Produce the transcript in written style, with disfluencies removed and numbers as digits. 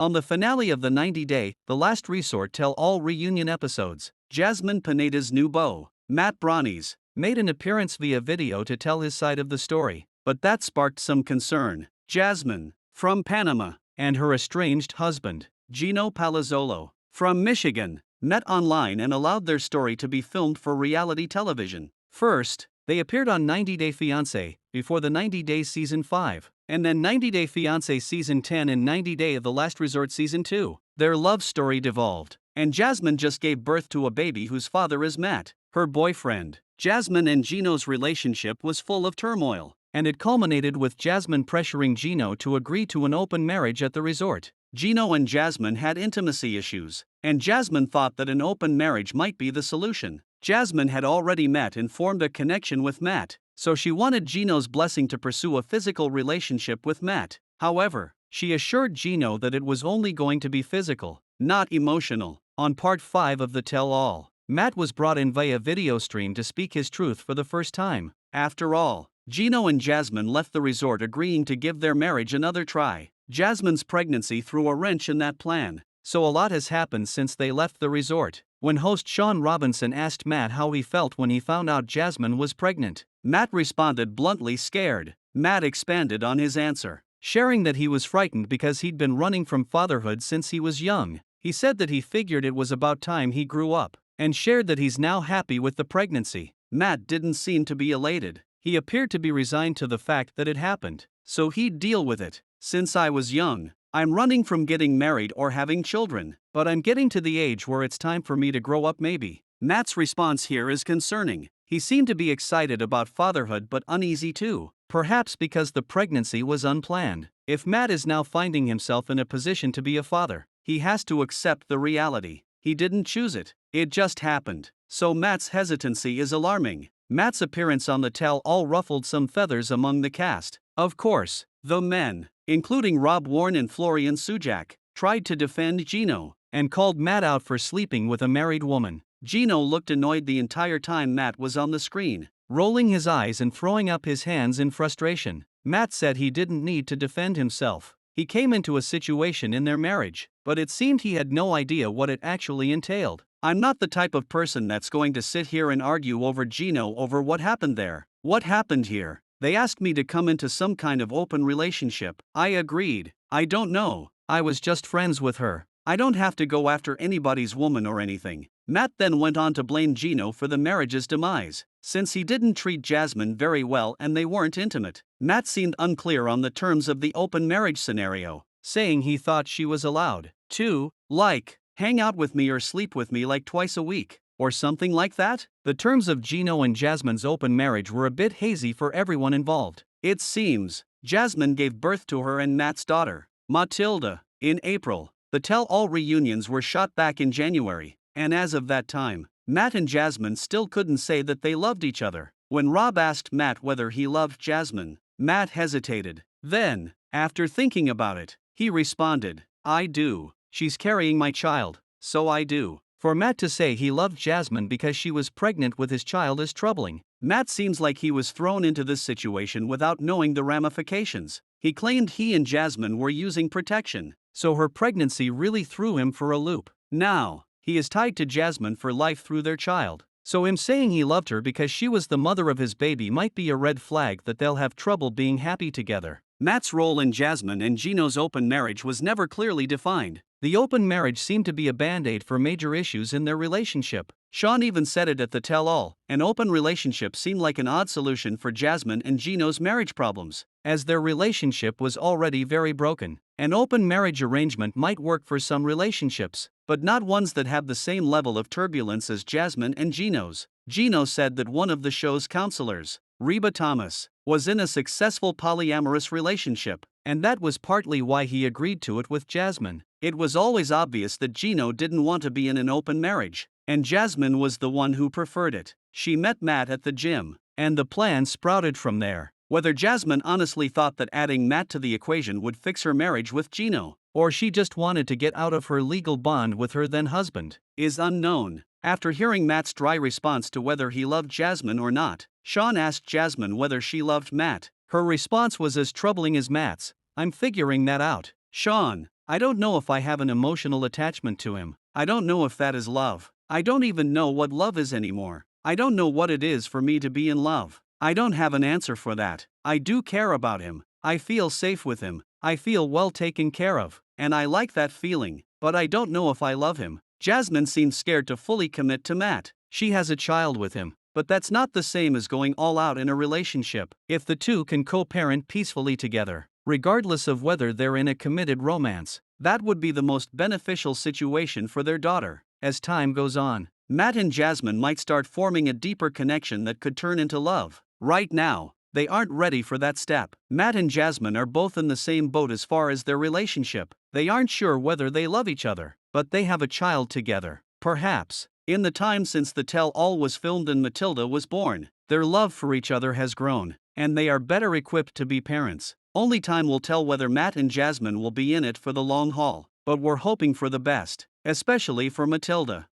On the finale of the 90-day, The Last Resort tell-all reunion episodes, Jasmine Pineda's new beau, Matt Branis, made an appearance via video to tell his side of the story, but that sparked some concern. Jasmine, from Panama, and her estranged husband, Gino Palazzolo, from Michigan, met online and allowed their story to be filmed for reality television. First, they appeared on 90 Day Fiance, before the 90 Day Season 5, and then 90 Day Fiance Season 10 and 90 Day of the Last Resort Season 2. Their love story devolved, and Jasmine just gave birth to a baby whose father is Matt, her boyfriend. Jasmine and Gino's relationship was full of turmoil, and it culminated with Jasmine pressuring Gino to agree to an open marriage at the resort. Gino and Jasmine had intimacy issues, and Jasmine thought that an open marriage might be the solution. Jasmine had already met and formed a connection with Matt, so she wanted Gino's blessing to pursue a physical relationship with Matt. However, she assured Gino that it was only going to be physical, not emotional. On part 5 of the tell-all, Matt was brought in via video stream to speak his truth for the first time. After all, Gino and Jasmine left the resort agreeing to give their marriage another try. Jasmine's pregnancy threw a wrench in that plan, so a lot has happened since they left the resort. When host Sean Robinson asked Matt how he felt when he found out Jasmine was pregnant, Matt responded bluntly scared. Matt expanded on his answer, sharing that he was frightened because he'd been running from fatherhood since he was young. He said that he figured it was about time he grew up, and shared that he's now happy with the pregnancy. Matt didn't seem to be elated. He appeared to be resigned to the fact that it happened, so he'd deal with it. Since I was young, I'm running from getting married or having children, but I'm getting to the age where it's time for me to grow up maybe. Matt's response here is concerning. He seemed to be excited about fatherhood but uneasy too, perhaps because the pregnancy was unplanned. If Matt is now finding himself in a position to be a father, he has to accept the reality. He didn't choose it, it just happened. So Matt's hesitancy is alarming. Matt's appearance on the tell-all ruffled some feathers among the cast. Of course, the men, including Rob Warren and Florian Sujak, tried to defend Gino, and called Matt out for sleeping with a married woman. Gino looked annoyed the entire time Matt was on the screen, rolling his eyes and throwing up his hands in frustration. Matt said he didn't need to defend himself. He came into a situation in their marriage, but it seemed he had no idea what it actually entailed. I'm not the type of person that's going to sit here and argue over Gino over what happened there. What happened here? They asked me to come into some kind of open relationship. I agreed. I don't know. I was just friends with her. I don't have to go after anybody's woman or anything. Matt then went on to blame Gino for the marriage's demise, since he didn't treat Jasmine very well and they weren't intimate. Matt seemed unclear on the terms of the open marriage scenario, saying he thought she was allowed to, hang out with me or sleep with me like twice a week, or something like that. The terms of Gino and Jasmine's open marriage were a bit hazy for everyone involved. It seems Jasmine gave birth to her and Matt's daughter, Matilda, in April. The tell-all reunions were shot back in January, and as of that time, Matt and Jasmine still couldn't say that they loved each other. When Rob asked Matt whether he loved Jasmine, Matt hesitated. Then, after thinking about it, he responded, "I do. She's carrying my child, so I do." For Matt to say he loved Jasmine because she was pregnant with his child is troubling. Matt seems like he was thrown into this situation without knowing the ramifications. He claimed he and Jasmine were using protection, so her pregnancy really threw him for a loop. Now, he is tied to Jasmine for life through their child. So him saying he loved her because she was the mother of his baby might be a red flag that they'll have trouble being happy together. Matt's role in Jasmine and Gino's open marriage was never clearly defined. The open marriage seemed to be a band-aid for major issues in their relationship. Sean even said it at the tell-all. An open relationship seemed like an odd solution for Jasmine and Gino's marriage problems, as their relationship was already very broken. An open marriage arrangement might work for some relationships, but not ones that have the same level of turbulence as Jasmine and Gino's. Gino said that one of the show's counselors, Reba Thomas, was in a successful polyamorous relationship, and that was partly why he agreed to it with Jasmine. It was always obvious that Gino didn't want to be in an open marriage, and Jasmine was the one who preferred it. She met Matt at the gym, and the plan sprouted from there. Whether Jasmine honestly thought that adding Matt to the equation would fix her marriage with Gino, or she just wanted to get out of her legal bond with her then husband, is unknown. After hearing Matt's dry response to whether he loved Jasmine or not, Sean asked Jasmine whether she loved Matt. Her response was as troubling as Matt's. "I'm figuring that out, Sean. I don't know if I have an emotional attachment to him. I don't know if that is love. I don't even know what love is anymore. I don't know what it is for me to be in love. I don't have an answer for that. I do care about him. I feel safe with him. I feel well taken care of, and I like that feeling, but I don't know if I love him. Jasmine seems scared to fully commit to Matt. She has a child with him, but that's not the same as going all out in a relationship. If the two can co-parent peacefully together, regardless of whether they're in a committed romance, that would be the most beneficial situation for their daughter. As time goes on, Matt and Jasmine might start forming a deeper connection that could turn into love. Right now, they aren't ready for that step. Matt and Jasmine are both in the same boat as far as their relationship. They aren't sure whether they love each other, but they have a child together. Perhaps, in the time since the tell-all was filmed and Matilda was born, their love for each other has grown, and they are better equipped to be parents. Only time will tell whether Matt and Jasmine will be in it for the long haul, but we're hoping for the best, especially for Matilda.